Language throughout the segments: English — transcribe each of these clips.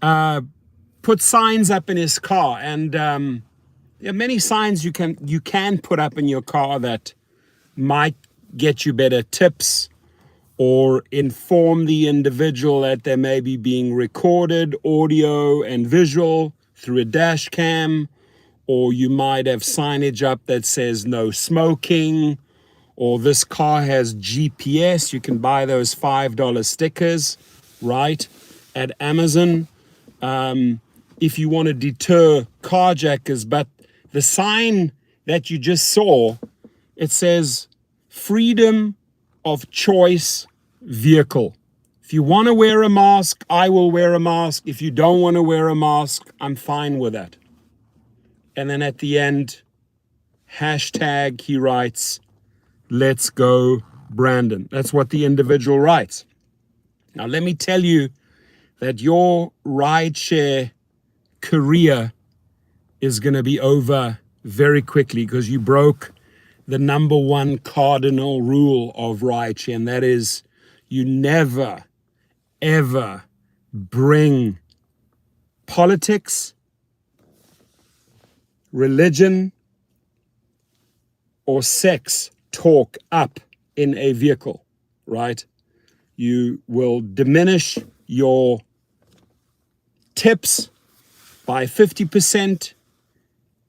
put signs up in his car, and there are many signs you can put up in your car that might get you better tips or inform the individual that they may be being recorded, audio and visual, through a dash cam, or you might have signage up that says no smoking, or this car has GPS. You can buy those $5 stickers, right, at Amazon, if you want to deter carjackers. But the sign that you just saw, it says freedom of choice vehicle. If you want to wear a mask, I will wear a mask. If you don't want to wear a mask, I'm fine with that. And then at the end, hashtag, he writes, let's go, Brandon. That's what the individual writes. Now, let me tell you that your rideshare career is going to be over very quickly, because you broke the number one cardinal rule of rideshare, and that is you never, ever bring politics, religion, or sex talk up in a vehicle, right? You will diminish your tips by 50%,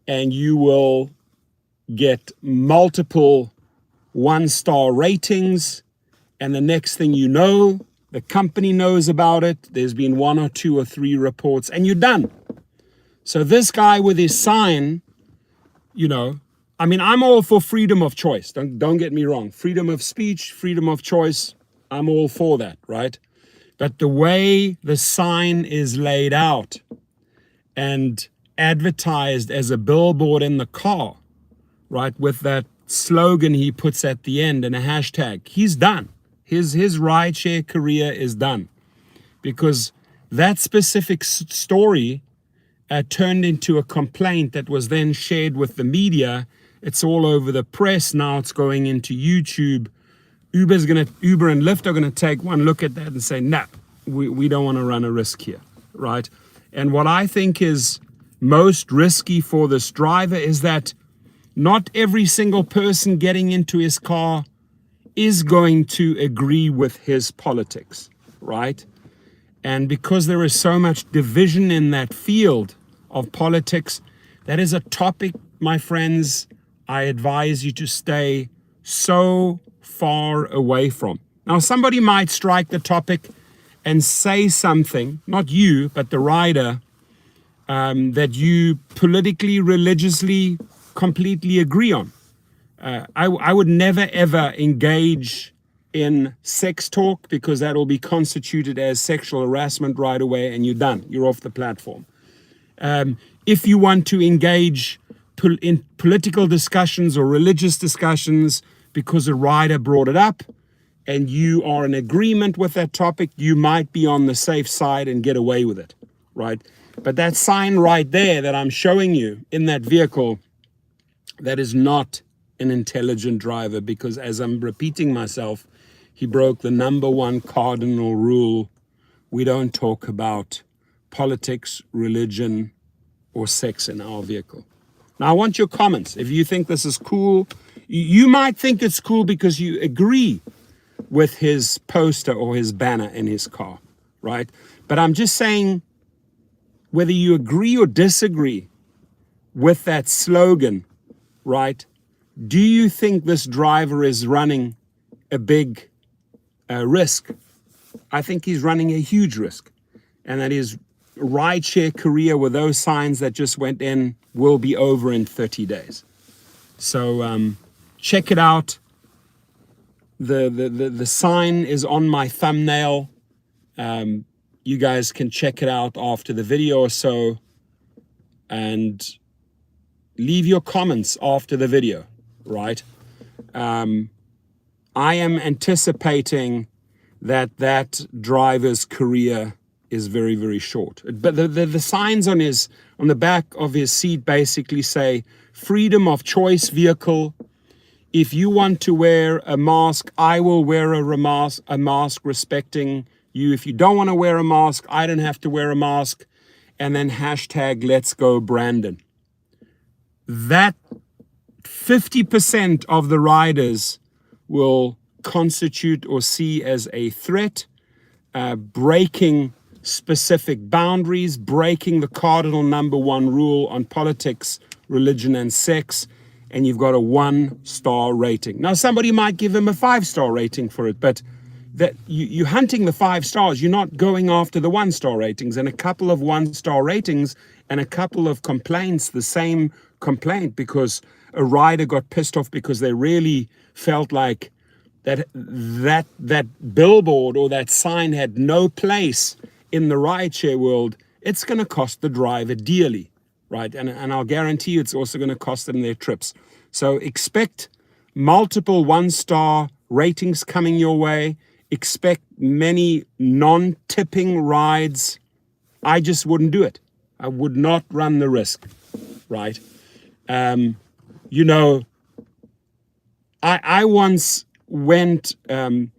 and you will get multiple one-star ratings. And the next thing you know, the company knows about it. There's been 1 or 2 or 3 reports, and you're done. So this guy with his sign, I mean, I'm all for freedom of choice. Don't get me wrong. Freedom of speech, freedom of choice, I'm all for that, right? But the way the sign is laid out and advertised as a billboard in the car, right, with that slogan he puts at the end and a hashtag, he's done. His rideshare career is done, because that specific story turned into a complaint that was then shared with the media. It's all over the press. Now it's going into YouTube. Uber and Lyft are going to take one look at that and say, nah, we don't want to run a risk here, right? And what I think is most risky for this driver is that not every single person getting into his car is going to agree with his politics, right? And because there is so much division in that field of politics, that is a topic, my friends, I advise you to stay so far away from. Now, somebody might strike the topic and say something, not you, but the rider, that you politically, religiously, completely agree on. I would never, ever engage in sex talk, because that will be constituted as sexual harassment right away, and you're done. You're off the platform. If you want to engage in political discussions or religious discussions because a rider brought it up and you are in agreement with that topic, you might be on the safe side and get away with it, right? But that sign right there that I'm showing you in that vehicle, that is not an intelligent driver, because, as I'm repeating myself, he broke the number one cardinal rule. We don't talk about politics, religion, or sex in our vehicle. Now, I want your comments. If you think this is cool, you might think it's cool because you agree with his poster or his banner in his car, right? But I'm just saying, whether you agree or disagree with that slogan, right? Do you think this driver is running a big risk? I think he's running a huge risk, and that his rideshare career with those signs that just went in will be over in 30 days. So check it out. The sign is on my thumbnail. You guys can check it out after the video or so, and leave your comments after the video, right? I am anticipating that driver's career is very, very short. But the signs on the back of his seat basically say freedom of choice vehicle. If you want to wear a mask, I will wear a mask respecting If you don't want to wear a mask, I don't have to wear a mask. And then hashtag let's go Brandon. That 50% of the riders will constitute or see as a threat, breaking specific boundaries, breaking the cardinal #1 rule on politics, religion, and sex, and you've got a 1-star rating. Now, somebody might give him a 5-star rating for it, but that you're hunting the 5 stars. You're not going after the 1-star ratings. And a couple of 1-star ratings and a couple of complaints, the same complaint, because a rider got pissed off because they really felt like that billboard or that sign had no place in the rideshare world. It's going to cost the driver dearly, right? And I'll guarantee you it's also going to cost them their trips. So expect multiple 1-star ratings coming your way. Expect many non-tipping rides. I just wouldn't do it. I would not run the risk, right? I once went to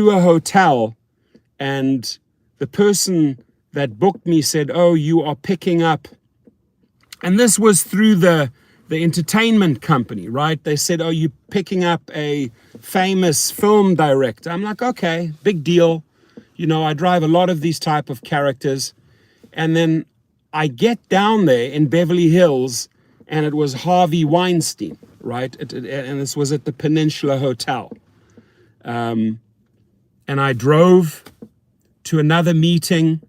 a hotel, and the person that booked me said, "Oh, you are picking up," and this was through the entertainment company, right? They said, "Oh, you're picking up a famous film director." I'm like, okay, big deal. I drive a lot of these type of characters. And then I get down there in Beverly Hills, and it was Harvey Weinstein, right? And this was at the Peninsula Hotel. And I drove to another meeting,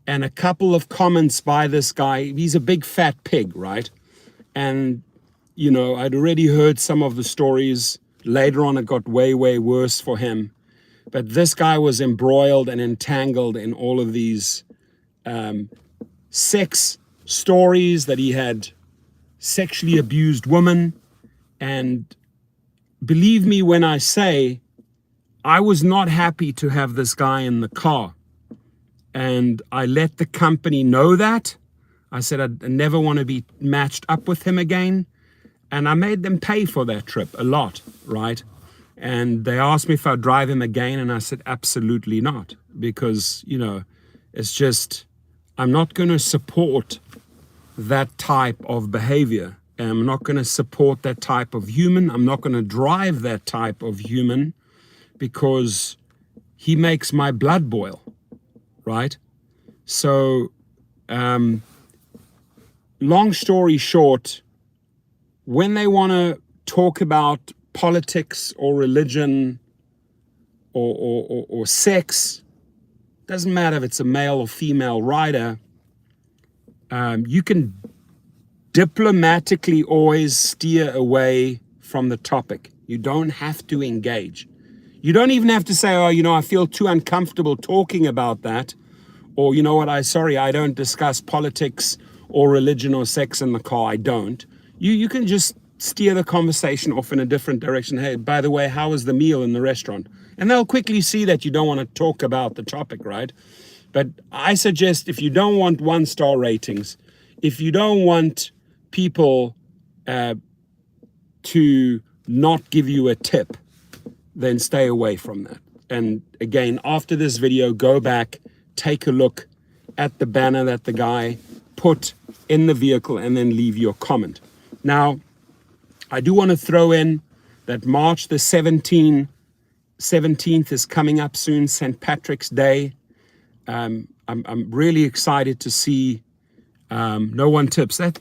and a couple of comments by this guy. He's a big fat pig, right? And, I'd already heard some of the stories. Later on, it got way, way worse for him. But this guy was embroiled and entangled in all of these sex stories, that he had sexually abused women. And believe me when I say, I was not happy to have this guy in the car. And I let the company know that. I said I never want to be matched up with him again. And I made them pay for that trip a lot, right? And they asked me if I'd drive him again. And I said, absolutely not. Because, it's just, I'm not going to support that type of behavior. And I'm not going to support that type of human. I'm not going to drive that type of human, because he makes my blood boil, right? So, long story short, when they want to talk about politics or religion or sex, doesn't matter if it's a male or female rider, you can diplomatically always steer away from the topic. You don't have to engage. You don't even have to say, "Oh, I feel too uncomfortable talking about that." Or, "You know what, I don't discuss politics or religion or sex in the car. I don't." You can just steer the conversation off in a different direction. "Hey, by the way, how was the meal in the restaurant?" And they'll quickly see that you don't want to talk about the topic, right? But I suggest, if you don't want 1-star ratings, if you don't want people to not give you a tip, then stay away from that. And again, after this video, go back, take a look at the banner that the guy put in the vehicle, and then leave your comment. Now, I do want to throw in that March the 17th is coming up soon, St. Patrick's Day. I'm really excited to see no one tips. That,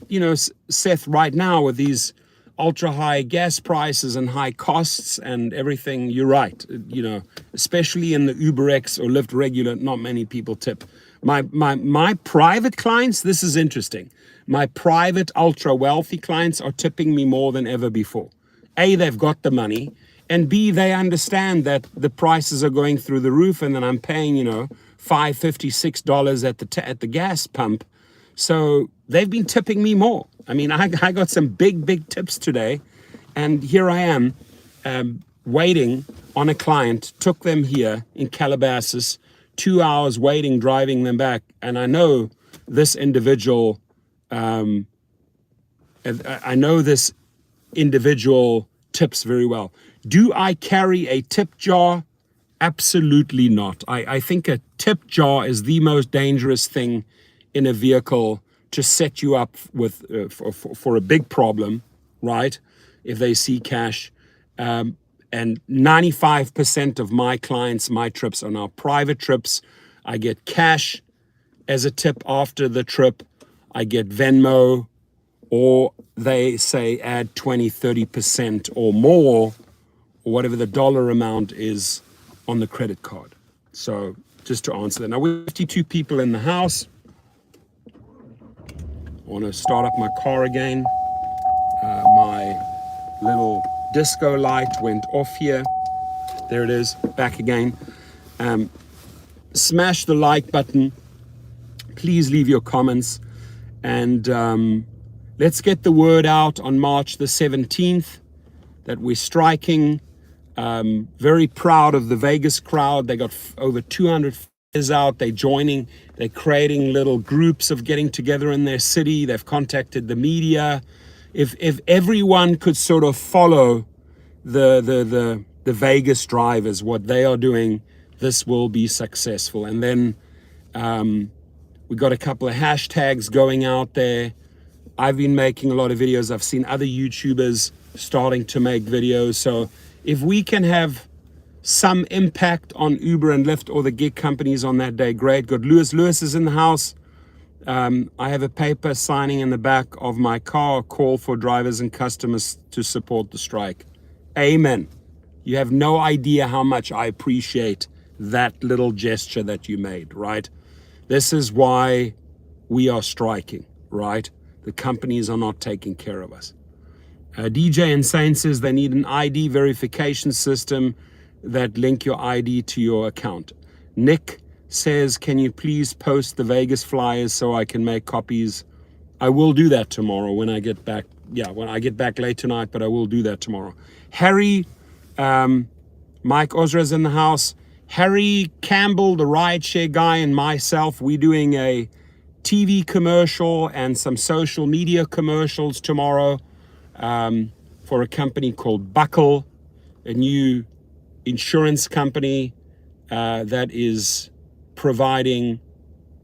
Seth, right now with these ultra high gas prices and high costs and everything, you're right. Especially in the UberX or Lyft regular, not many people tip. My private clients, this is interesting. My private ultra wealthy clients are tipping me more than ever before. A, they've got the money, and B, they understand that the prices are going through the roof, and then I'm paying, $5, $50, $6 at the gas pump. So they've been tipping me more. I mean, I got some big tips today, and here I am waiting on a client. Took them here in Calabasas, 2 hours waiting, driving them back, and I know this individual. I know this individual tips very well. Do I carry a tip jar? Absolutely not. I think a tip jar is the most dangerous thing in a vehicle to set you up with for a big problem, right? If they see cash. And 95% of my clients, my trips are now private trips. I get cash as a tip after the trip. I get Venmo, or they say add 20, 30% or more, or whatever the dollar amount is on the credit card. So just to answer that. Now, we're 52 people in the house. I want to start up my car again. My little disco light went off here. There it is, back again. Smash the like button. Please leave your comments. And let's get the word out on March the 17th that we're striking. Very proud of the Vegas crowd. They got over 200 fighters out. They're joining. They're creating little groups of getting together in their city. They've contacted the media. If everyone could sort of follow the Vegas drivers, what they are doing, this will be successful. And then we got a couple of hashtags going out there. I've been making a lot of videos. I've seen other YouTubers starting to make videos. So if we can have some impact on Uber and Lyft or the gig companies on that day, great. Good. Lewis is in the house. I have a paper signing in the back of my car, a call for drivers and customers to support the strike. Amen. You have no idea how much I appreciate that little gesture that you made, right? This is why we are striking, right? The companies are not taking care of us. DJ Insane says they need an ID verification system that link your ID to your account. Nick says, can you please post the Vegas flyers so I can make copies? I will do that tomorrow when I get back. Yeah, when I get back late tonight, but I will do that tomorrow. Harry, Mike Ozra's in the house. Harry Campbell, the Rideshare guy, and myself, we're doing a TV commercial and some social media commercials tomorrow for a company called Buckle, a new insurance company that is providing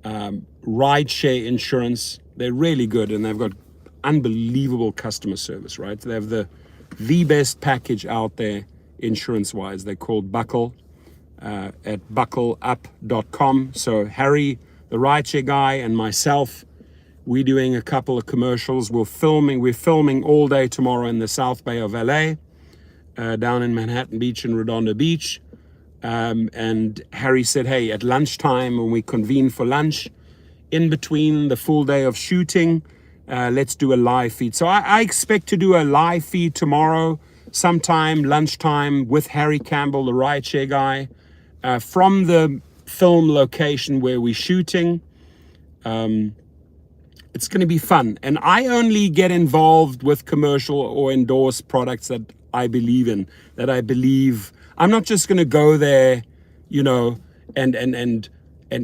rideshare insurance. They're really good, and they've got unbelievable customer service, right? They have the best package out there insurance-wise. They're called Buckle at buckleup.com. So Harry, the rideshare guy, and myself, we're doing a couple of commercials. We're filming all day tomorrow in the South Bay of LA, down in Manhattan Beach and Redondo Beach. And Harry said, hey, at lunchtime when we convene for lunch, in between the full day of shooting, let's do a live feed. So I expect to do a live feed tomorrow, sometime lunchtime, with Harry Campbell, the rideshare guy, from the film location where we're shooting. It's going to be fun. And I only get involved with commercial or endorse products that I believe in, that I believe. I'm not just going to go there, you know, and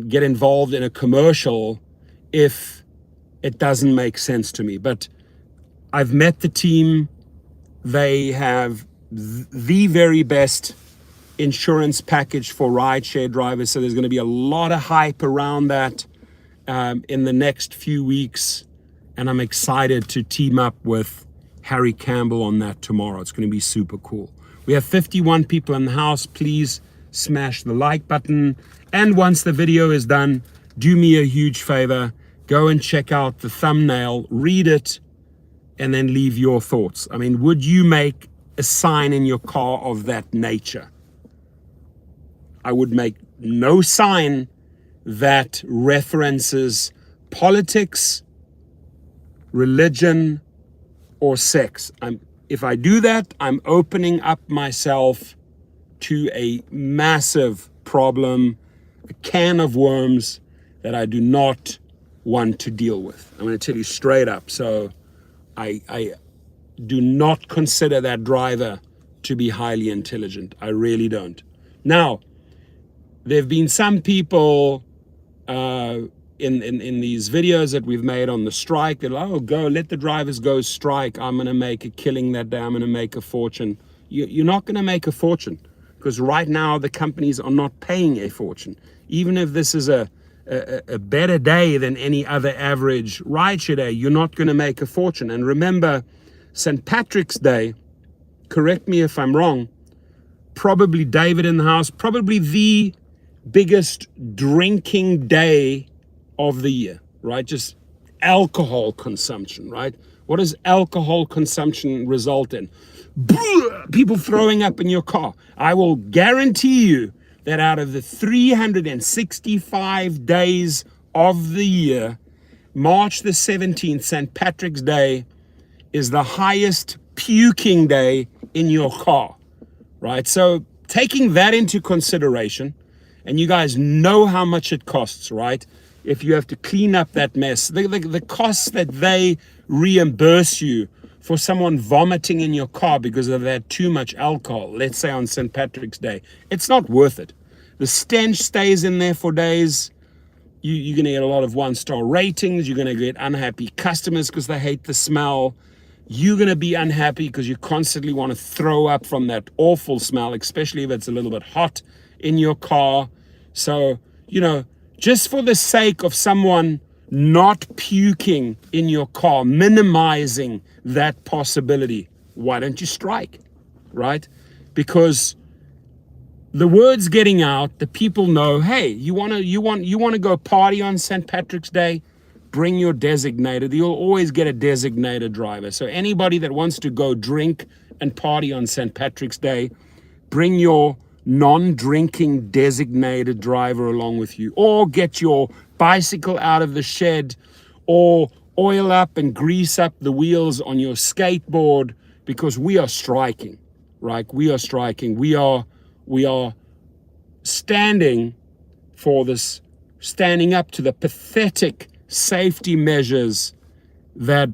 get involved in a commercial if it doesn't make sense to me. But I've met the team. They have the very best insurance package for rideshare drivers. So there's going to be a lot of hype around that in the next few weeks. And I'm excited to team up with Harry Campbell on that tomorrow. It's going to be super cool. We have 51 people in the house. Please smash the like button. And once the video is done, do me a huge favor. Go and check out the thumbnail, read it, and then leave your thoughts. I mean, would you make a sign in your car of that nature? I would make no sign that references politics, religion, or sex. If I do that, I'm opening up myself to a massive problem, a can of worms that I do not want to deal with. I'm going to tell you straight up. So I do not consider that driver to be highly intelligent. I really don't. Now, there have been some people in these videos that we've made on the strike. They're like, oh, go, let the drivers go strike. I'm going to make a killing that day. I'm going to make a fortune. You're not going to make a fortune, because right now the companies are not paying a fortune. Even if this is a better day than any other average rideshare day, you're not going to make a fortune. And remember, St. Patrick's Day, correct me if I'm wrong, probably David in the house, probably the biggest drinking day of the year, right? Just alcohol consumption, right? What does alcohol consumption result in? People throwing up in your car. I will guarantee you that out of the 365 days of the year, March the 17th, St. Patrick's Day, is the highest puking day in your car, right? So taking that into consideration, and you guys know how much it costs, right? If you have to clean up that mess, the costs that they reimburse you for someone vomiting in your car because they've had too much alcohol, let's say on St. Patrick's Day, it's not worth it. The stench stays in there for days. You're going to get a lot of one-star ratings. You're going to get unhappy customers because they hate the smell. You're going to be unhappy because you constantly want to throw up from that awful smell, especially if it's a little bit hot in your car. So, just for the sake of someone not puking in your car, minimizing that possibility, why don't you strike, right? Because the word's getting out, the people know, hey, you want to go party on St. Patrick's Day? Bring your designated. You'll always get a designated driver. So anybody that wants to go drink and party on St. Patrick's Day, bring your non-drinking designated driver along with you, or get your bicycle out of the shed, or oil up and grease up the wheels on your skateboard, because we are striking, right? We are striking. We are standing for this, standing up to the pathetic safety measures that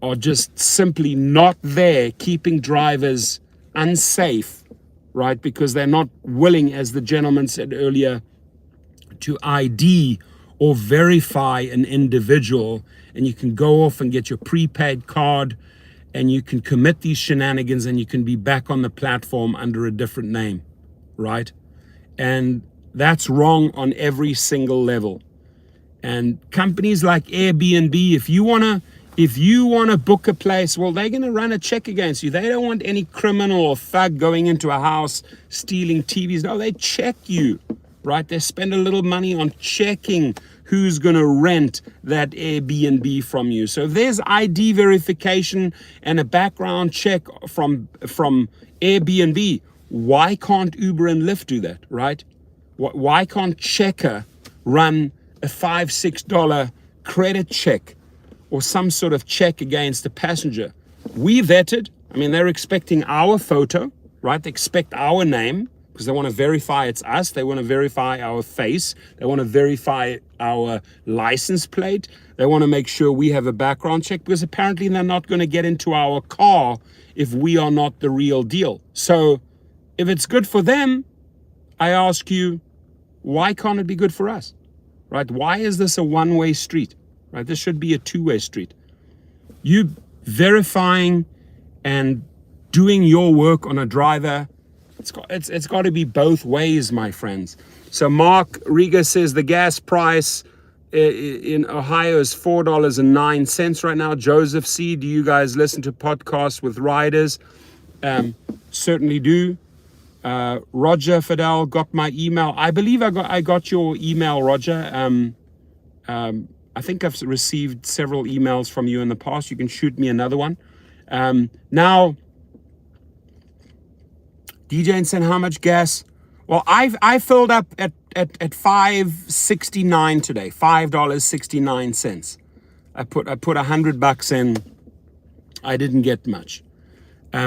are just simply not there, keeping drivers unsafe, right? Because they're not willing, as the gentleman said earlier, to ID or verify an individual. And you can go off and get your prepaid card and you can commit these shenanigans and you can be back on the platform under a different name, right? And that's wrong on every single level. And companies like Airbnb, if you wanna book a place, well, they're gonna run a check against you. They don't want any criminal or thug going into a house stealing TVs. No, they check you, right? They spend a little money on checking who's gonna rent that Airbnb from you. So if there's ID verification and a background check from Airbnb, why can't Uber and Lyft do that, right? Why can't Checker run a $5-6 credit check or some sort of check against the passenger? We vetted. I mean, they're expecting our photo, right? They expect our name because they want to verify it's us. They want to verify our face. They want to verify our license plate. They want to make sure we have a background check, because apparently they're not going to get into our car if we are not the real deal. So if it's good for them, I ask you, why can't it be good for us? Right? Why is this a one-way street? Right? This should be a two-way street. You verifying and doing your work on a driver, it's got to be both ways, my friends. So Mark Riga says the gas price in Ohio is $4.09 right now. Joseph C., do you guys listen to podcasts with riders? Certainly do. Roger Fidel got my email. I believe I got your email, Roger. I think I've received several emails from you in the past. You can shoot me another one. Now, DJ and saying how much gas? Well, I filled up at $5.69 today. $5.69. I put $100 in. I didn't get much.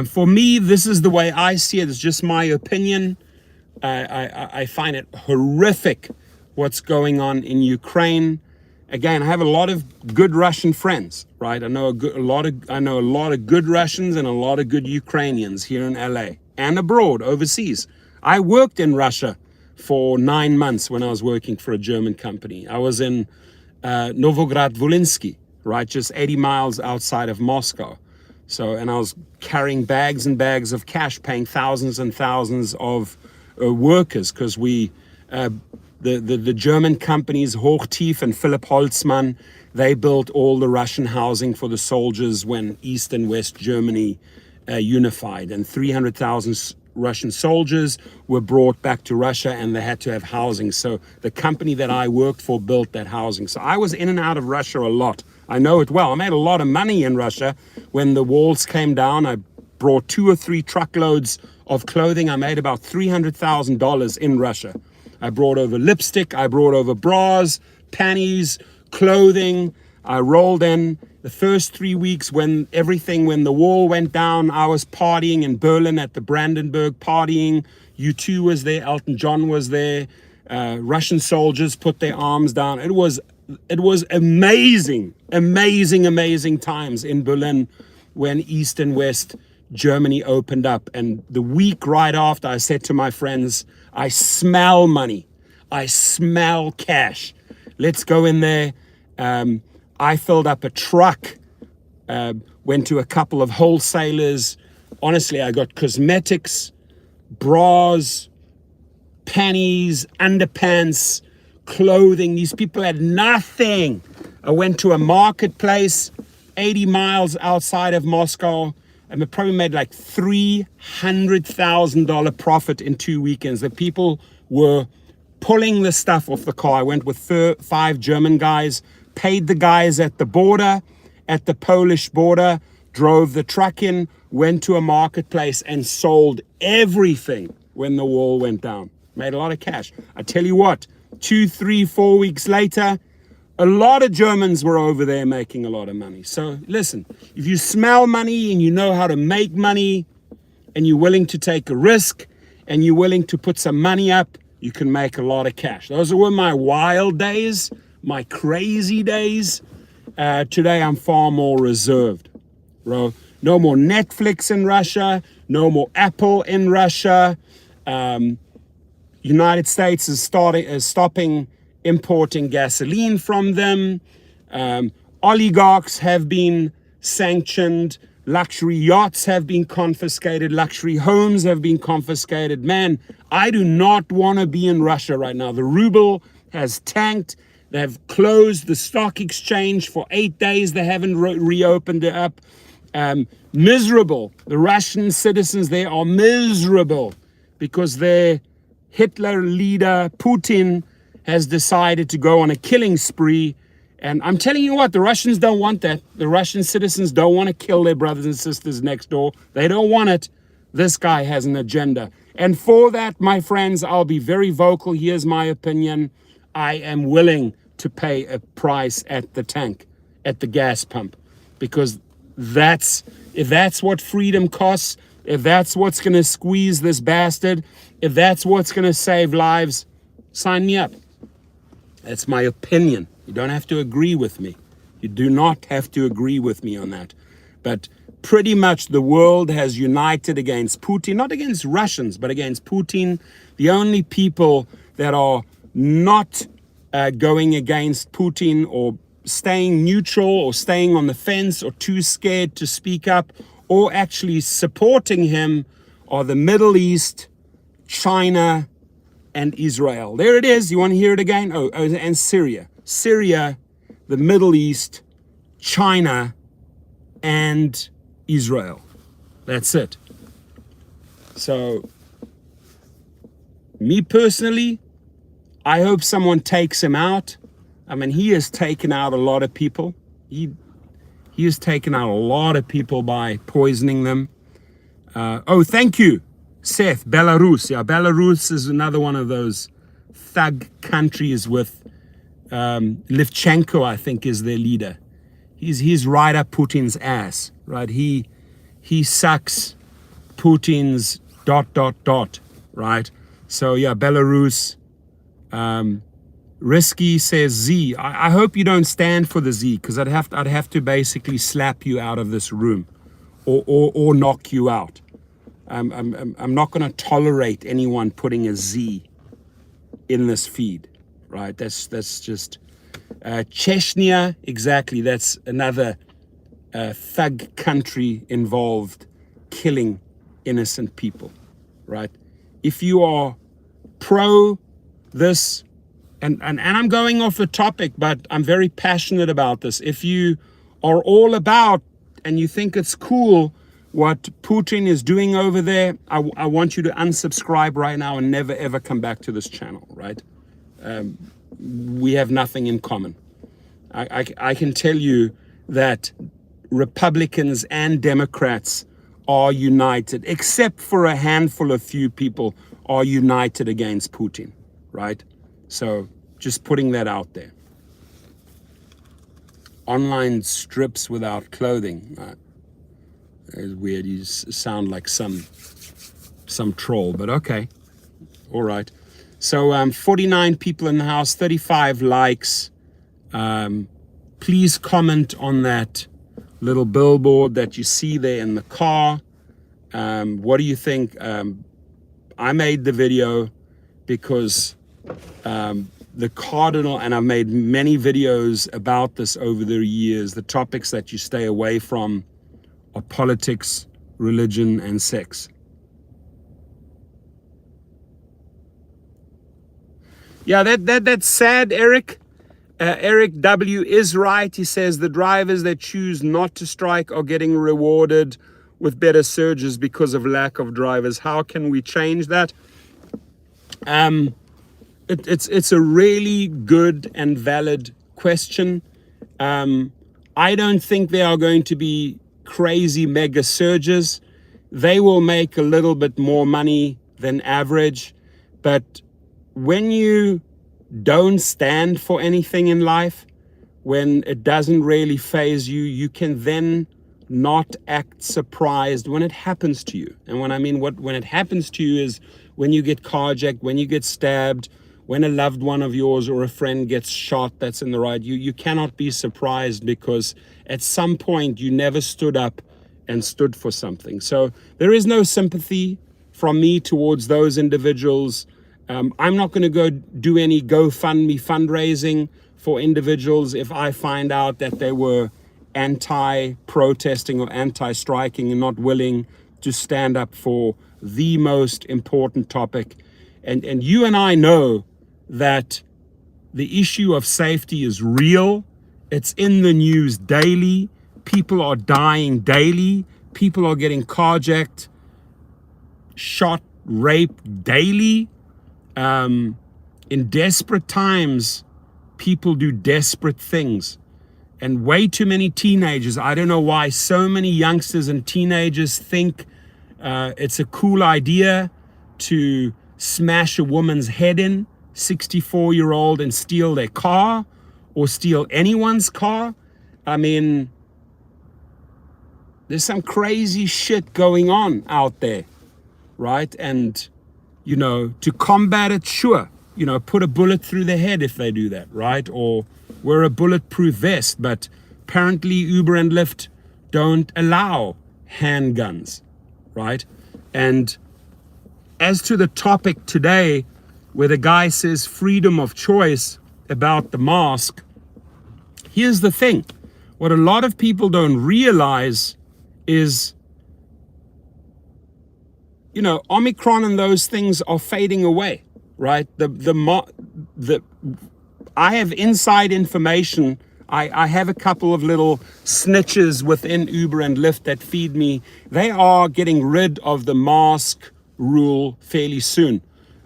For me, this is the way I see it. It's just my opinion. I find it horrific what's going on in Ukraine. Again, I have a lot of good Russian friends, right? I know a lot of good Russians and a lot of good Ukrainians here in LA and abroad, overseas. I worked in Russia for 9 months when I was working for a German company. I was in Novograd-Volynsky, right, just 80 miles outside of Moscow. So, and I was carrying bags and bags of cash, paying thousands and thousands of workers, because the German companies, Hochtief and Philipp Holzmann, they built all the Russian housing for the soldiers when East and West Germany unified. And 300,000 Russian soldiers were brought back to Russia, and they had to have housing. So the company that I worked for built that housing. So I was in and out of Russia a lot. I know it well. I made a lot of money in Russia. When the walls came down, I brought 2 or 3 truckloads of clothing. I made about $300,000 in Russia. I brought over lipstick, I brought over bras, panties, clothing. I rolled in. The first 3 weeks when the wall went down, I was partying in Berlin at the Brandenburg, partying. U2 was there, Elton John was there. Russian soldiers put their arms down. It was amazing times in Berlin when East and West Germany opened up. And the week right after, I said to my friends, I smell money. I smell cash. Let's go in there. I filled up a truck, went to a couple of wholesalers. Honestly, I got cosmetics, bras, panties, underpants, clothing. These people had nothing. I went to a marketplace 80 miles outside of Moscow, and I probably made like $300,000 profit in 2 weekends. The people were pulling the stuff off the car. I went with 5 German guys, paid the guys at the border, at the Polish border, drove the truck in, went to a marketplace and sold everything when the wall went down. Made a lot of cash. I tell you what, 2, 3, 4 weeks later, a lot of Germans were over there making a lot of money. So listen, if you smell money and you know how to make money and you're willing to take a risk and you're willing to put some money up, you can make a lot of cash. Those were my wild days, my crazy days. Today I'm far more reserved, bro. No more Netflix in Russia, no more Apple in Russia. United States is stopping importing gasoline from them. Oligarchs have been sanctioned. Luxury yachts have been confiscated. Luxury homes have been confiscated. Man, I do not want to be in Russia right now. The ruble has tanked. They've closed the stock exchange for 8 days. They haven't reopened it up. Miserable. The Russian citizens there are miserable because their Hitler leader, Putin, has decided to go on a killing spree. And I'm telling you what, the Russians don't want that. The Russian citizens don't want to kill their brothers and sisters next door. They don't want it. This guy has an agenda. And for that, my friends, I'll be very vocal. Here's my opinion. I am willing to pay a price at the tank, at the gas pump, because if that's what freedom costs, if that's what's going to squeeze this bastard, if that's what's going to save lives, sign me up. That's my opinion. You don't have to agree with me. You do not have to agree with me on that. But pretty much the world has united against Putin, not against Russians, but against Putin. The only people that are not going against Putin or staying neutral or staying on the fence or too scared to speak up or actually supporting him are the Middle East, China, and Israel. There it is. You want to hear it again? Oh, and Syria. Syria, the Middle East, China, and Israel. That's it. So, me personally, I hope someone takes him out. I mean, he has taken out a lot of people. He has taken out a lot of people by poisoning them. Oh, thank you, Seth. Belarus. Yeah, Belarus is another one of those thug countries with Lifchenko, I think, is their leader. He's right up Putin's ass, right? He sucks Putin's ... right? So yeah, Belarus. Risky says Z. I hope you don't stand for the Z, because I'd have to basically slap you out of this room, or knock you out. I'm not going to tolerate anyone putting a Z in this feed, right? That's just Chechnya. Exactly. That's another thug country involved killing innocent people, right? If you are pro this, and I'm going off the topic, but I'm very passionate about this. If you are all about and you think it's cool what Putin is doing over there, I want you to unsubscribe right now and never ever come back to this channel, right? We have nothing in common. I can tell you that Republicans and Democrats are united, except for a handful of few people are united against Putin, right? So just putting that out there. Online strips without clothing. It's weird. You sound like some troll, but okay. All right. So 49 people in the house, 35 likes. Please comment on that little billboard that you see there in the car. What do you think? I made the video because the Cardinal, and I've made many videos about this over the years, the topics that you stay away from are politics, religion, and sex. Yeah, that's sad, Eric. Eric W. is right. He says the drivers that choose not to strike are getting rewarded with better surges because of lack of drivers. How can we change that? It's a really good and valid question. I don't think there are going to be crazy mega surges. They will make a little bit more money than average, but when you don't stand for anything in life, when it doesn't really faze you, you can then not act surprised when it happens to you. And when I mean when it happens to you is when you get carjacked, when you get stabbed, when a loved one of yours or a friend gets shot that's in the ride. You cannot be surprised because at some point you never stood up and stood for something. So there is no sympathy from me towards those individuals. I'm not going to go do any GoFundMe fundraising for individuals if I find out that they were anti-protesting or anti-striking and not willing to stand up for the most important topic. And you and I know that the issue of safety is real. It's in the news daily. People are dying daily. People are getting carjacked, shot, raped daily. In desperate times, people do desperate things. And way too many teenagers, I don't know why so many youngsters and teenagers think it's a cool idea to smash a woman's head in, 64-year-old, and steal their car or steal anyone's car. I mean, there's some crazy shit going on out there, right? And you know, to combat it, sure, you know, put a bullet through the head if they do that, right? Or wear a bulletproof vest. But apparently Uber and Lyft don't allow handguns, right? And as to the topic today, where the guy says freedom of choice about the mask, here's the thing. What a lot of people don't realize is, you know, Omicron and those things are fading away, right? I have inside information. I have a couple of little snitches within Uber and Lyft that feed me. They are getting rid of the mask rule fairly soon.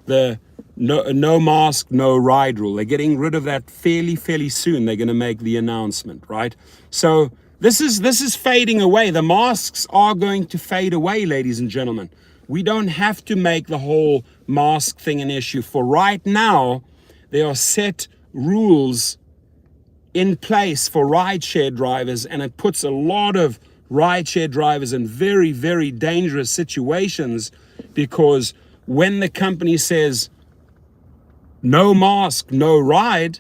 The no mask, no ride rule. They're getting rid of that fairly soon. They're going to make the announcement, right? So this is fading away. The masks are going to fade away, ladies and gentlemen. We don't have to make the whole mask thing an issue. For right now, there are set rules in place for rideshare drivers, and it puts a lot of rideshare drivers in very, very dangerous situations, because when the company says no mask, no ride,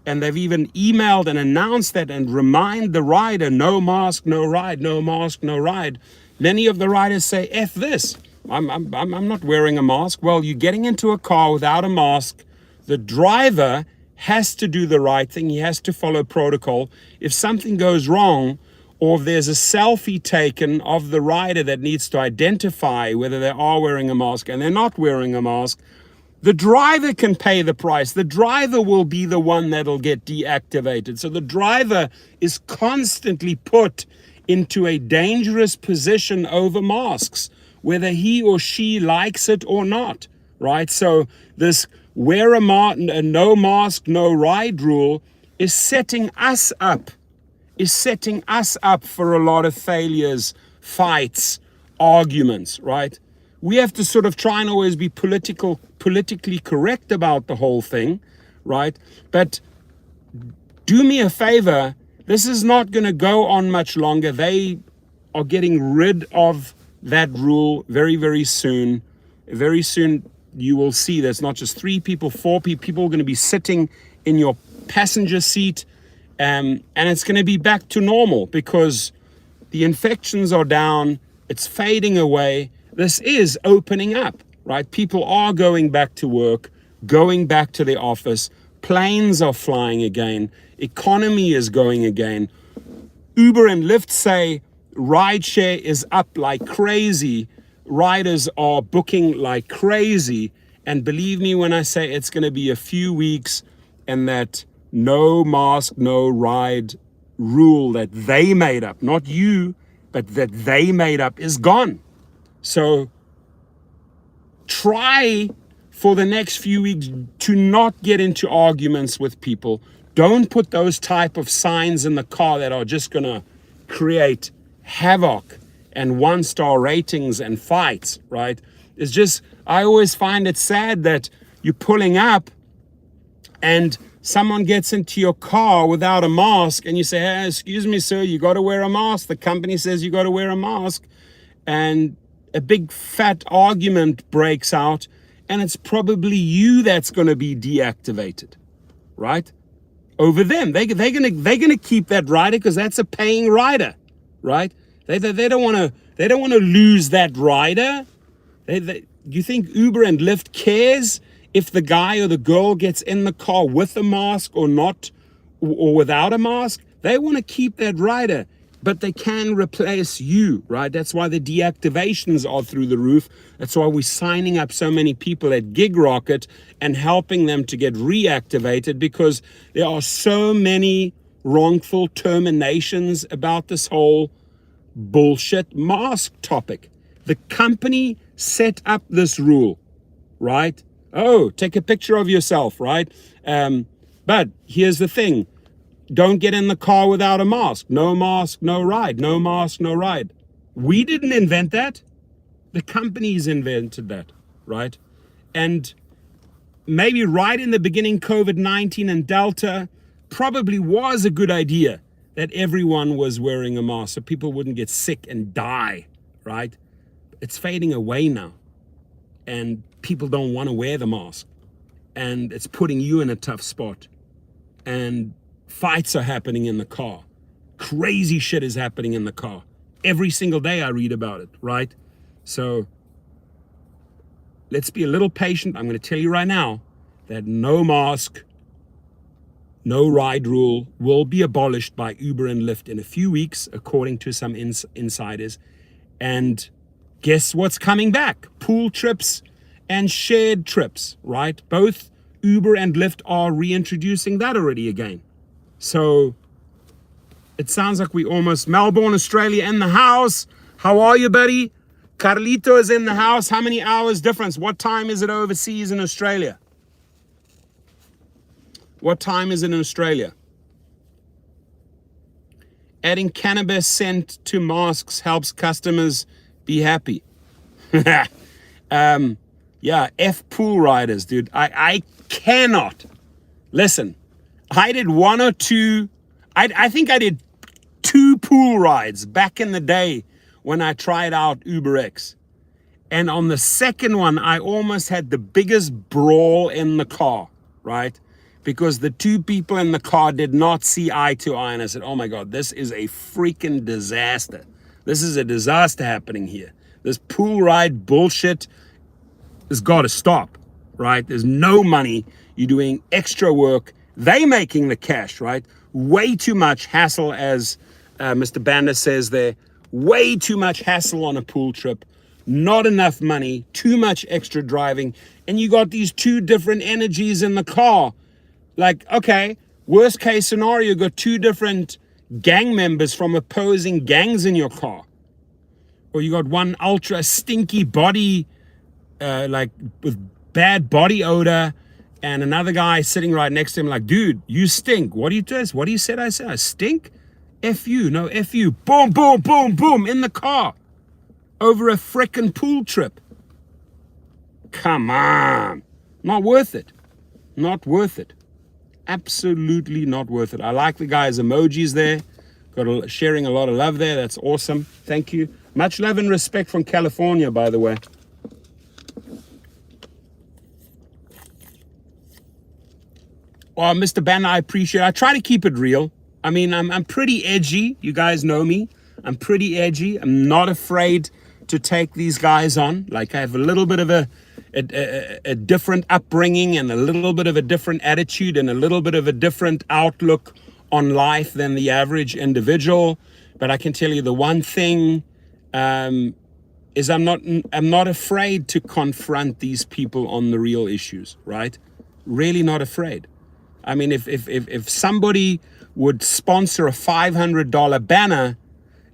and they've even emailed and announced that and remind the rider, no mask, no ride, no mask, no ride, many of the riders say, F this. I'm not wearing a mask. Well, you're getting into a car without a mask. The driver has to do the right thing. He has to follow protocol. If something goes wrong, or if there's a selfie taken of the rider that needs to identify whether they are wearing a mask and they're not wearing a mask, the driver can pay the price. The driver will be the one that'll get deactivated. So the driver is constantly put into a dangerous position over masks, whether he or she likes it or not, right? So this wear a mask, no mask, no ride rule is setting us up for a lot of failures, fights, arguments, right? We have to sort of try and always be politically correct about the whole thing, right? But do me a favor, this is not going to go on much longer. They are getting rid of that rule very, very soon. Very soon you will see there's not just 3 people, 4 people. People are going to be sitting in your passenger seat, and it's going to be back to normal because the infections are down. It's fading away. This is opening up, right? People are going back to work, going back to the office. Planes are flying again. Economy is going again. Uber and Lyft say rideshare is up like crazy. Riders are booking like crazy. And believe me when I say it's going to be a few weeks and that no mask, no ride rule that they made up, not you, but that they made up is gone. So try for the next few weeks to not get into arguments with people. Don't put those type of signs in the car that are just going to create havoc and 1-star ratings and fights, right? It's just, I always find it sad that you're pulling up and someone gets into your car without a mask and you say, hey, excuse me, sir, you got to wear a mask. The company says you got to wear a mask. And a big fat argument breaks out and it's probably you that's going to be deactivated, right? Over them. They're gonna keep that rider because that's a paying rider, right? They don't want to lose that rider. You think Uber and Lyft cares if the guy or the girl gets in the car with a mask or not, or without a mask? They want to keep that rider, but they can replace you, right? That's why the deactivations are through the roof. That's why we're signing up so many people at Gig Rocket and helping them to get reactivated, because there are so many wrongful terminations about this whole bullshit mask topic. The company set up this rule, right? Oh, take a picture of yourself, right? But here's the thing. Don't get in the car without a mask. No mask, no ride. No mask, no ride. We didn't invent that. The companies invented that, right? And maybe right in the beginning, COVID-19 and Delta probably was a good idea that everyone was wearing a mask so people wouldn't get sick and die, right? It's fading away now. And people don't want to wear the mask. And it's putting you in a tough spot. And fights are happening in the car. Crazy shit is happening in the car. Every single day I read about it, right? So let's be a little patient. I'm going to tell you right now that no mask, no ride rule will be abolished by Uber and Lyft in a few weeks, according to some insiders. And guess what's coming back? Pool trips and shared trips, right? Both Uber and Lyft are reintroducing that already again. So it sounds like we almost, Melbourne, Australia in the house. How are you, buddy? Carlito is in the house. How many hours difference? What time is it overseas in Australia? What time is it in Australia? Adding cannabis scent to masks helps customers be happy. Yeah, F pool riders, dude. I cannot. Listen, I did one or two, I think I did 2 pool rides back in the day when I tried out UberX. And on the second one, I almost had the biggest brawl in the car, right? Because the 2 people in the car did not see eye to eye. And I said, oh my God, this is a freaking disaster. This is a disaster happening here. This pool ride bullshit has got to stop, right? There's no money. You're doing extra work. They making the cash, right? Way too much hassle as Mr. Banner says there, way too much hassle on a pool trip, not enough money, too much extra driving, and you got these two different energies in the car. Like, okay, worst case scenario, you got two different gang members from opposing gangs in your car. Or you got one ultra stinky body, like with bad body odor, and another guy sitting right next to him like, dude, you stink. What do you do? What do you say? I said, I stink? F you, no, F you. Boom, boom, boom, boom, in the car. Over a frickin' pool trip. Come on. Not worth it. Not worth it. Absolutely not worth it. I like the guy's emojis there. Sharing a lot of love there. That's awesome. Thank you. Much love and respect from California, by the way. Oh, Mr. Banner, I appreciate it. I try to keep it real. I mean, I'm pretty edgy. You guys know me. I'm pretty edgy. I'm not afraid to take these guys on. Like, I have a little bit of a different upbringing and a little bit of a different attitude and a little bit of a different outlook on life than the average individual. But I can tell you the one thing is I'm not afraid to confront these people on the real issues, right? Really not afraid. I mean, if somebody would sponsor a $500 banner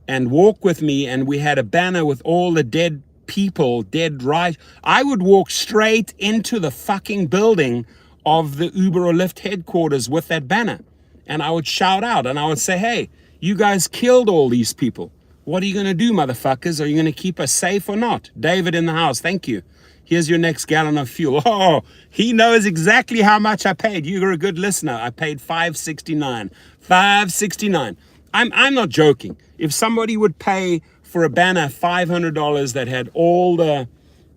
and walk with me, and we had a banner with all the dead people, dead right, I would walk straight into the fucking building of the Uber or Lyft headquarters with that banner. And I would shout out and I would say, hey, you guys killed all these people. What are you going to do, motherfuckers? Are you going to keep us safe or not? David in the house, thank you. Here's your next gallon of fuel. Oh, he knows exactly how much I paid. You're a good listener. I paid $5.69. $5.69. I'm not joking. If somebody would pay for a banner $500 that had all the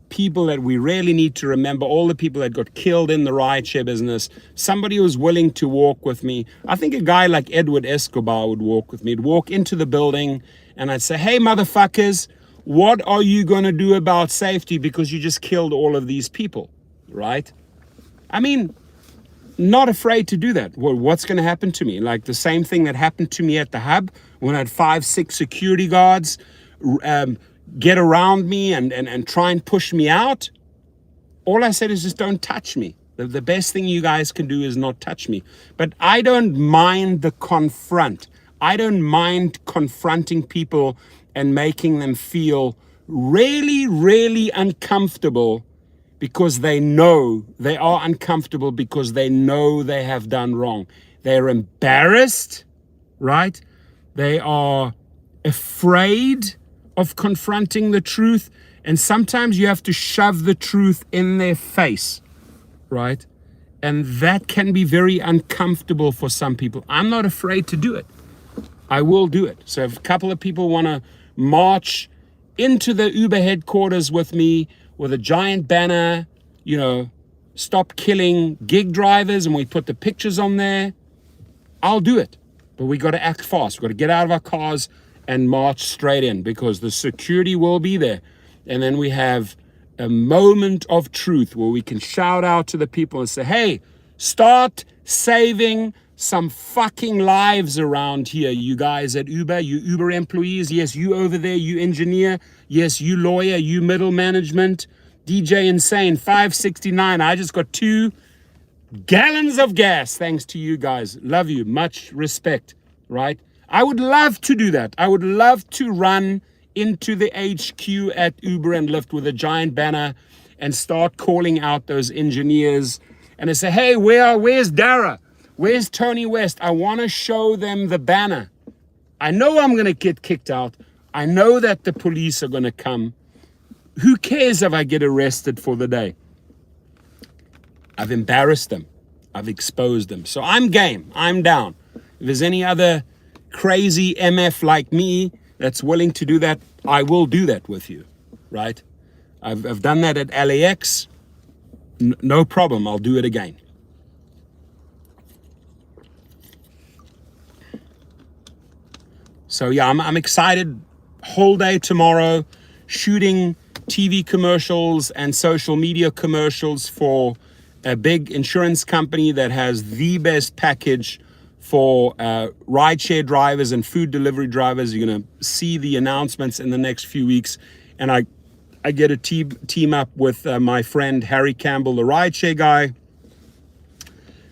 people that we really need to remember, all the people that got killed in the rideshare business, somebody who was willing to walk with me. I think a guy like Edward Escobar would walk with me. He'd walk into the building and I'd say, hey, motherfuckers, what are you going to do about safety because you just killed all of these people, right? I mean, not afraid to do that. Well, what's going to happen to me? Like the same thing that happened to me at the hub when I had 5-6 security guards get around me and try and push me out. All I said is just don't touch me. The best thing you guys can do is not touch me. But I don't mind the confront. I don't mind confronting people and making them feel really, really uncomfortable because they know they are uncomfortable because they know they have done wrong. They're embarrassed, right? They are afraid of confronting the truth. And sometimes you have to shove the truth in their face, right? And that can be very uncomfortable for some people. I'm not afraid to do it. I will do it. So if a couple of people want to march into the Uber headquarters with me with a giant banner, you know, stop killing gig drivers, and we put the pictures on there, I'll do it. But we got to act fast. We got to get out of our cars and march straight in because the security will be there. And then we have a moment of truth where we can shout out to the people and say, hey, start saving some fucking lives around here, you guys at Uber, you Uber employees. Yes, you over there, you engineer. Yes, you lawyer, you middle management. DJ Insane, $5.69. I just got 2 gallons of gas thanks to you guys. Love you. Much respect, right? I would love to do that. I would love to run into the HQ at Uber and Lyft with a giant banner and start calling out those engineers and I say, hey, where's Dara? Where's Tony West? I want to show them the banner. I know I'm going to get kicked out. I know that the police are going to come. Who cares if I get arrested for the day? I've embarrassed them. I've exposed them. So I'm game. I'm down. If there's any other crazy MF like me that's willing to do that, I will do that with you, right? I've done that at LAX. No problem. I'll do it again. So yeah, I'm excited. Whole day tomorrow, shooting TV commercials and social media commercials for a big insurance company that has the best package for rideshare drivers and food delivery drivers. You're going to see the announcements in the next few weeks. And I get a team up with my friend Harry Campbell, the rideshare guy.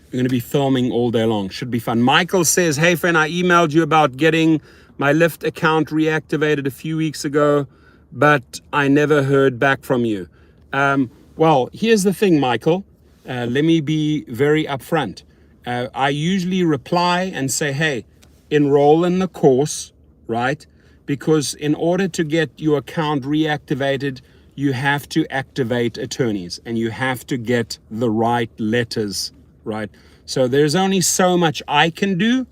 We're going to be filming all day long. Should be fun. Michael says, hey friend, I emailed you about getting my Lyft account reactivated a few weeks ago, but I never heard back from you. Well, here's the thing, Michael. Let me be very upfront. I usually reply and say, hey, enroll in the course, right? Because in order to get your account reactivated, you have to activate attorneys and you have to get the right letters, right? So there's only so much I can do,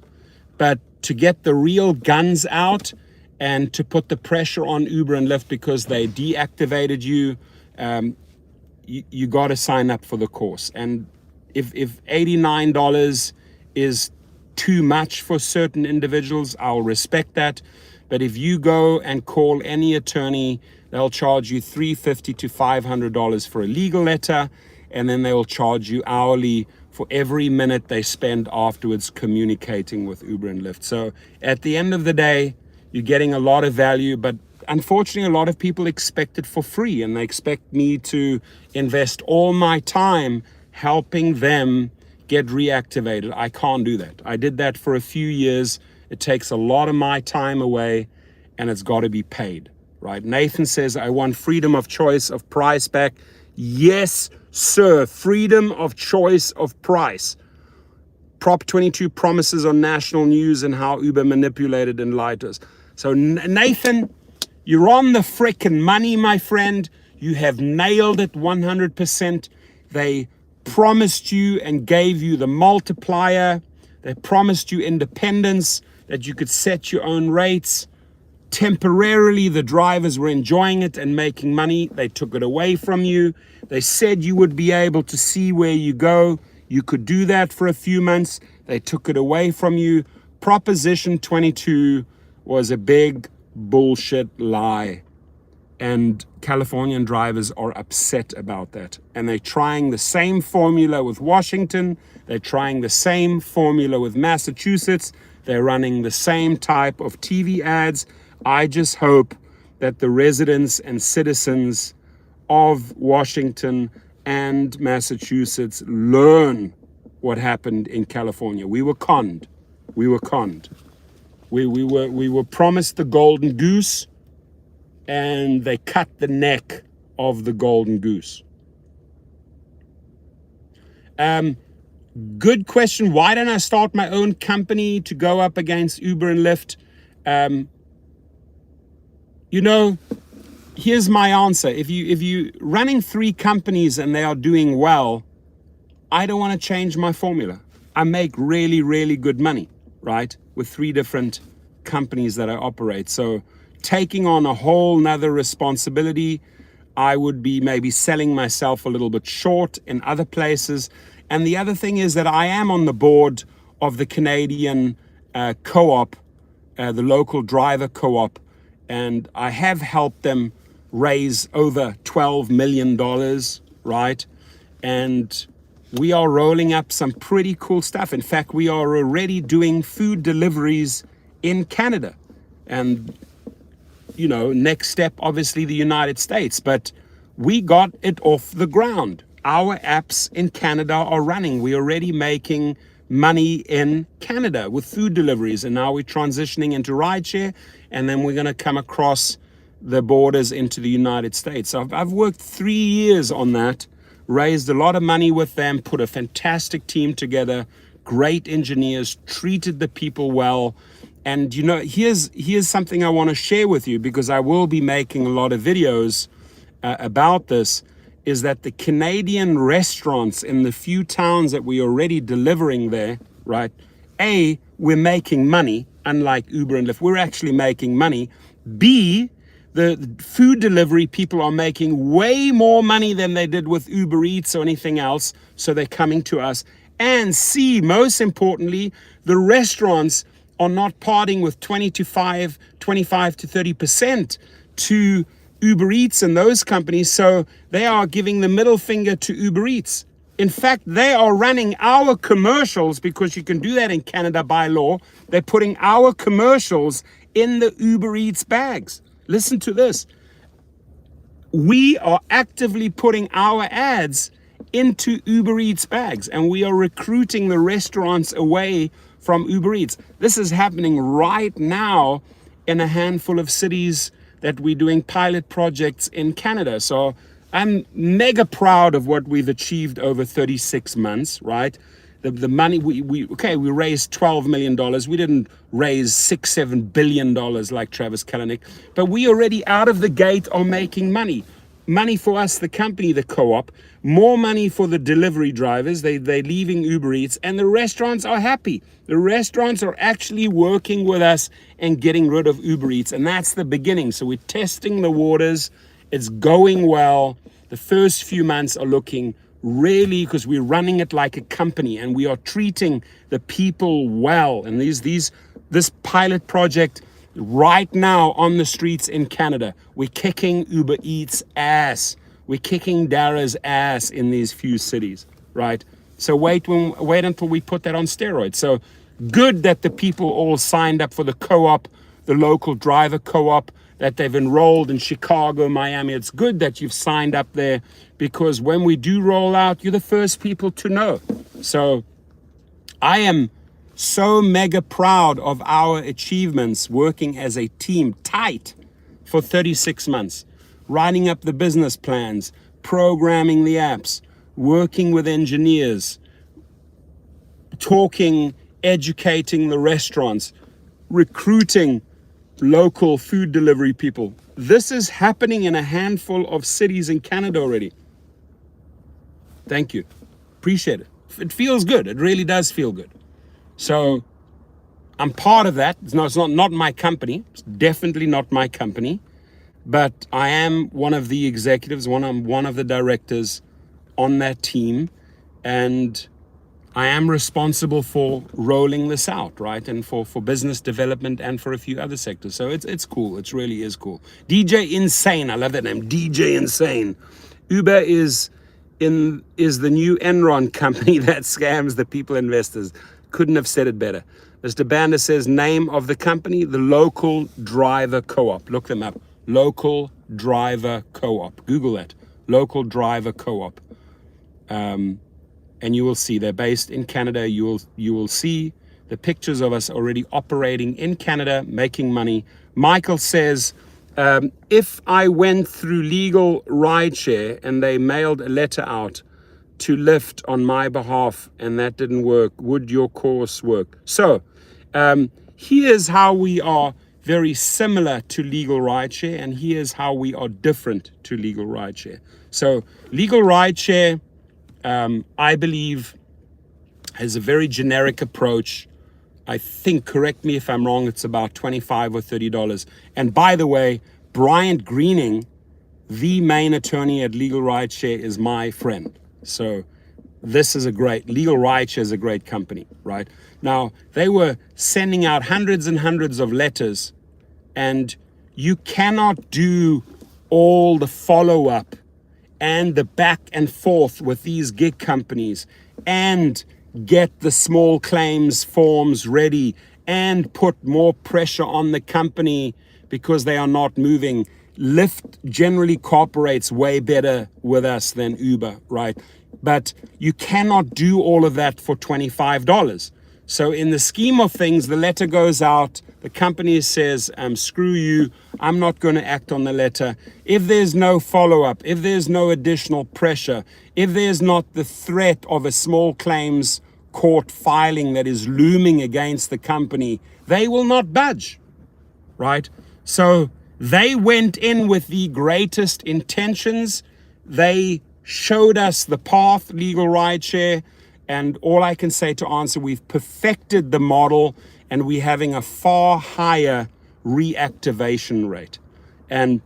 but to get the real guns out and to put the pressure on Uber and Lyft because they deactivated you, you got to sign up for the course. And if $89 is too much for certain individuals, I'll respect that. But if you go and call any attorney, they'll charge you $350 to $500 for a legal letter, and then they'll charge you hourly for every minute they spend afterwards communicating with Uber and Lyft. So at the end of the day, you're getting a lot of value, but unfortunately, a lot of people expect it for free, and they expect me to invest all my time helping them get reactivated. I can't do that. I did that for a few years. It takes a lot of my time away, and it's got to be paid, right? Nathan says, I want freedom of choice of price back. Yes, sir. Freedom of choice of price. Prop 22 promises on national news and how Uber manipulated and lied to us. So Nathan, you're on the frickin' money, my friend. You have nailed it 100%. They promised you and gave you the multiplier. They promised you independence, that you could set your own rates. Temporarily, the drivers were enjoying it and making money. They took it away from you. They said you would be able to see where you go. You could do that for a few months. They took it away from you. Proposition 22 was a big bullshit lie. And Californian drivers are upset about that. And they're trying the same formula with Washington. They're trying the same formula with Massachusetts. They're running the same type of TV ads. I just hope that the residents and citizens of Washington and Massachusetts learn what happened in California. We were conned. We were conned. We were promised the golden goose, and they cut the neck of the golden goose. Good question. Why don't I start my own company to go up against Uber and Lyft? Here's my answer. If you running 3 companies and they are doing well, I don't want to change my formula. I make really, really good money, right? With 3 different companies that I operate. So taking on a whole nother responsibility, I would be maybe selling myself a little bit short in other places. And the other thing is that I am on the board of the Canadian co-op, the local driver co-op, and I have helped them raise over $12 million, right? And we are rolling up some pretty cool stuff. In fact, we are already doing food deliveries in Canada. And, next step, obviously, the United States. But we got it off the ground. Our apps in Canada are running. We're already making money in Canada with food deliveries. And now we're transitioning into rideshare. And then we're going to come across the borders into the United States. So I've worked 3 years on that, raised a lot of money with them, put a fantastic team together, great engineers, treated the people well. And here's something I want to share with you, because I will be making a lot of videos about this, is that the Canadian restaurants in the few towns that we're already delivering there, right? A, we're making money, unlike Uber and Lyft. We're actually making money. B, the food delivery people are making way more money than they did with Uber Eats or anything else, so they're coming to us. And C, most importantly, the restaurants are not parting with 25 to 30% to Uber Eats and those companies, so they are giving the middle finger to Uber Eats. In fact, they are running our commercials, because you can do that in Canada by law. They're putting our commercials in the Uber Eats bags. Listen to this. We are actively putting our ads into Uber Eats bags, and we are recruiting the restaurants away from Uber Eats. This is happening right now in a handful of cities that we're doing pilot projects in Canada. So I'm mega proud of what we've achieved over 36 months, right? The money we raised $12 million. We didn't raise $6-7 billion like Travis Kalanick, but we already out of the gate are making money. Money for us, the company, the co-op, more money for the delivery drivers. They're leaving Uber Eats, and the restaurants are happy. The restaurants are actually working with us and getting rid of Uber Eats, and that's the beginning. So we're testing the waters. It's going well. The first few months are looking really, because we're running it like a company and we are treating the people well. And this pilot project right now on the streets in Canada, we're kicking Uber Eats ass. We're kicking Dara's ass in these few cities, right? So wait until we put that on steroids. So good that the people all signed up for the co-op, the local driver co-op, that they've enrolled in Chicago, Miami. It's good that you've signed up there, because when we do roll out, you're the first people to know. So I am so mega proud of our achievements working as a team tight for 36 months, writing up the business plans, programming the apps, working with engineers, talking, educating the restaurants, recruiting local food delivery people. This is happening in a handful of cities in Canada already. Thank you. Appreciate it. It feels good. It really does feel good. So I'm part of that. It's not my company. It's definitely not my company. But I am one of the executives, I'm one of the directors on that team. And I am responsible for rolling this out, right? And for business development and for a few other sectors. So it's cool. It really is cool. DJ Insane. I love that name. DJ Insane. Uber is the new Enron company that scams the people investors. Couldn't have said it better. Mr. Bander says, name of the company, the Local Driver Co-op. Look them up. Local Driver Co-op. Google that. Local Driver Co-op. And you will see they're based in Canada. You will see the pictures of us already operating in Canada, making money. Michael says, if I went through legal rideshare and they mailed a letter out to Lyft on my behalf and that didn't work, would your course work? So here's how we are very similar to legal rideshare, and here's how we are different to legal rideshare. So legal rideshare, I believe, has a very generic approach. I think, correct me if I'm wrong, it's about $25 or $30. And by the way, Bryant Greening, the main attorney at Legal Rideshare, is my friend. So this is Legal Rideshare is a great company, right? Now, they were sending out hundreds and hundreds of letters, and you cannot do all the follow-up and the back and forth with these gig companies and get the small claims forms ready and put more pressure on the company because they are not moving. Lyft generally cooperates way better with us than Uber, right? But you cannot do all of that for $25. So in the scheme of things, the letter goes out, the company says, screw you, I'm not going to act on the letter. If there's no follow-up, if there's no additional pressure, if there's not the threat of a small claims court filing that is looming against the company, they will not budge, right? So they went in with the greatest intentions. They showed us the path, Legal Rideshare, and all I can say to answer, we've perfected the model and we're having a far higher reactivation rate. And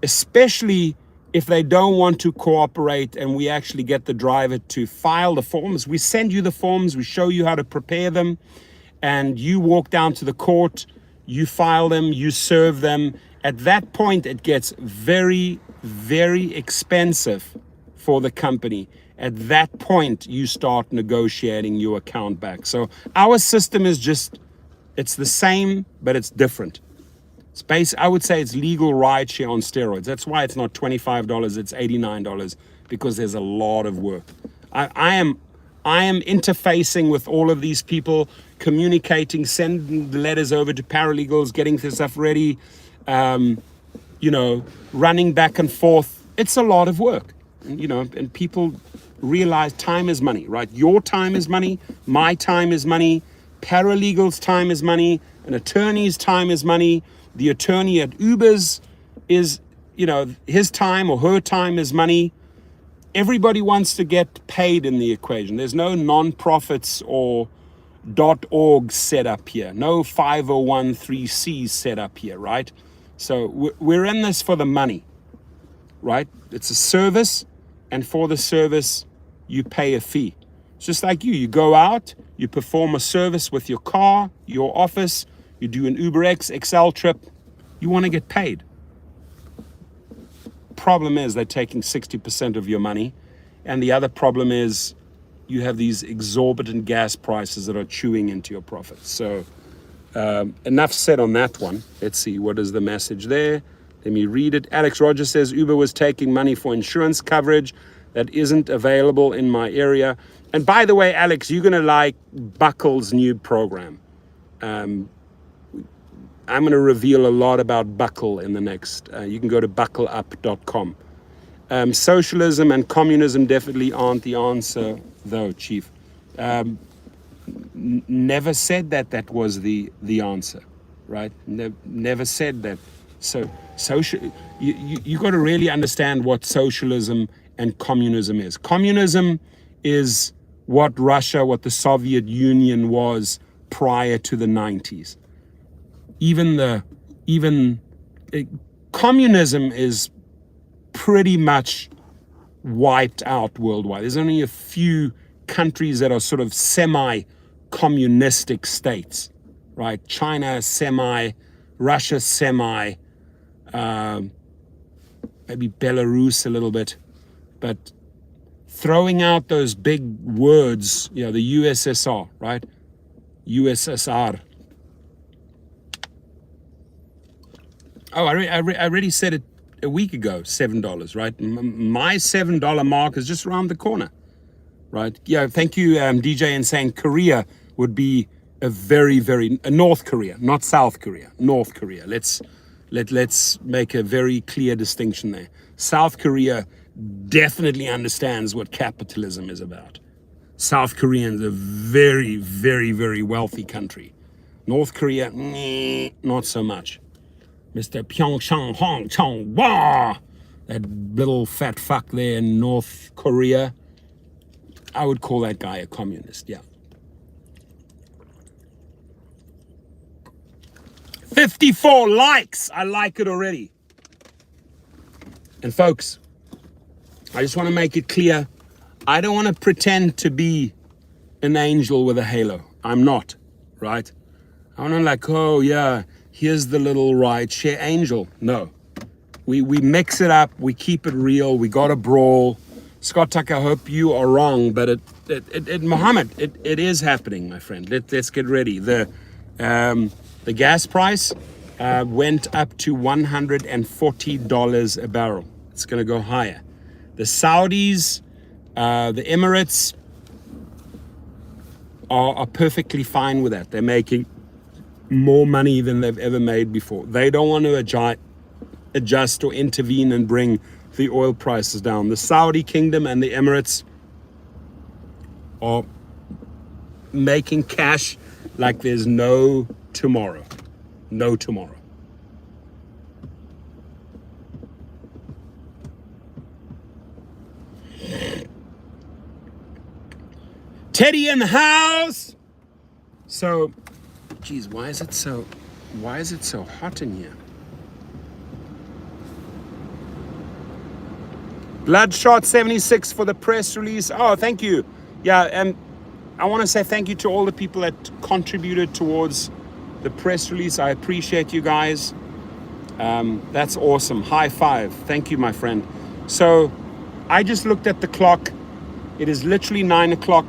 especially if they don't want to cooperate and we actually get the driver to file the forms, we send you the forms, we show you how to prepare them, and you walk down to the court, you file them, you serve them. At that point, it gets very, very expensive for the company. At that point, you start negotiating your account back. So our system is just, it's the same, but it's different. I would say it's legal rideshare on steroids. That's why it's not $25, it's $89, because there's a lot of work. I am interfacing with all of these people, communicating, sending the letters over to paralegals, getting this stuff ready, running back and forth. It's a lot of work, and people realize time is money, right? Your time is money, my time is money, paralegals' time is money, an attorney's time is money. The attorney at Uber's is, his time or her time is money. Everybody wants to get paid in the equation. There's no non-profits or .org set up here, no 501(c)(3) set up here, right? So we're in this for the money, right? It's a service, and for the service, you pay a fee. It's just like you go out, you perform a service with your car, your office, you do an UberX XL trip, you want to get paid. Problem is they're taking 60% of your money, and the other problem is you have these exorbitant gas prices that are chewing into your profits. So enough said on that one. Let's see, what is the message there? Let me read it. Alex Rogers says Uber was taking money for insurance coverage that isn't available in my area. And by the way, Alex, you're going to like Buckle's new program. I'm going to reveal a lot about Buckle in the next. You can go to buckleup.com. Socialism and communism definitely aren't the answer, though, Chief. Never said that was the answer, right? Never said that. So you got to really understand what socialism and communism is. Communism is what the Soviet Union was prior to the 90s. Communism is pretty much wiped out worldwide. There's only a few countries that are sort of semi-communistic states, right? China semi, Russia semi, maybe Belarus a little bit, but throwing out those big words, the USSR, right? USSR. Oh, I already said it a week ago, $7, right? My $7 mark is just around the corner, right? Yeah, thank you, DJ, in saying Korea would be a very, very, North Korea, not South Korea, North Korea. Let's make a very clear distinction there. South Korea definitely understands what capitalism is about. South Korea is a very, very, very wealthy country. North Korea, not so much. Mr. Pyeongchang Hong Chong Wah, that little fat fuck there in North Korea, I would call that guy a communist, yeah. 54 likes, I like it already. And folks, I just want to make it clear, I don't want to pretend to be an angel with a halo. I'm not, right? I'm not like, oh yeah, here's the little rideshare angel. No, we mix it up, we keep it real, we got a brawl. Scott Tucker, I hope you are wrong, but Mohammed, it is happening, my friend. Let's get ready. The gas price went up to $140 a barrel. It's going to go higher. The Saudis, the Emirates are perfectly fine with that. They're making more money than they've ever made before. They don't want to adjust or intervene and bring the oil prices down. The Saudi Kingdom and the Emirates are making cash like there's no tomorrow. No tomorrow. Teddy in the house. So, geez, why is it so hot in here? Bloodshot 76 for the press release. Oh, thank you. Yeah, and I want to say thank you to all the people that contributed towards the press release. I appreciate you guys. That's awesome. High five. Thank you, my friend. So I just looked at the clock. It is literally 9 o'clock.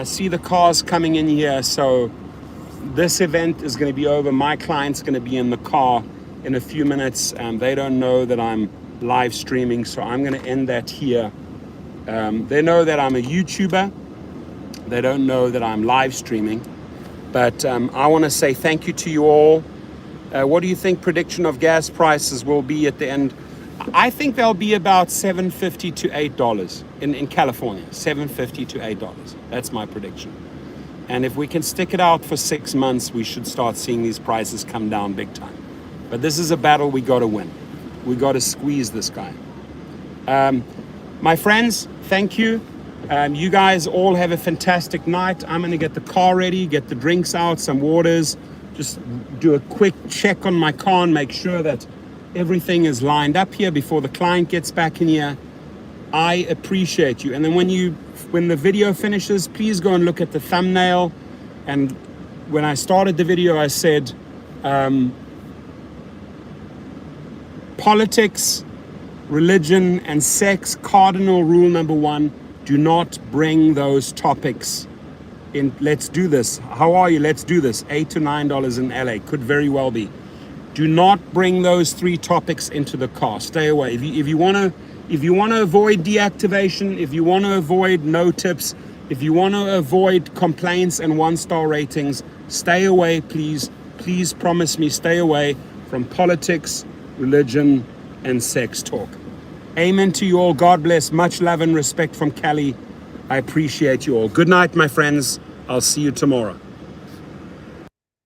See the cars coming in here. So this event is going to be over. My client's going to be in the car in a few minutes. They don't know that I'm live streaming, so I'm going to end that here. They know that I'm a YouTuber. They don't know that I'm live streaming. But I want to say thank you to you all. What do you think prediction of gas prices will be at the end? I think they'll be about $7.50 to $8 in California. $7.50 to $8. That's my prediction. And if we can stick it out for 6 months, we should start seeing these prices come down big time. But this is a battle we got to win. We got to squeeze this guy. My friends, thank you. You guys all have a fantastic night. I'm going to get the car ready, get the drinks out, some waters, just do a quick check on my car and make sure that everything is lined up here before the client gets back in here. I appreciate you. And then when the video finishes, please go and look at the thumbnail. And when I started the video, I said, politics, religion, and sex, cardinal rule number 1, do not bring those topics in. Let's do this. How are you? Let's do this. $8 to $9 in LA. Could very well be. Do not bring those 3 topics into the car. Stay away. If you want to avoid deactivation, if you want to avoid no tips, if you want to avoid complaints and 1-star ratings, stay away, please. Please promise me, stay away from politics, religion, and sex talk. Amen to you all. God bless. Much love and respect from Cali. I appreciate you all. Good night, my friends. I'll see you tomorrow.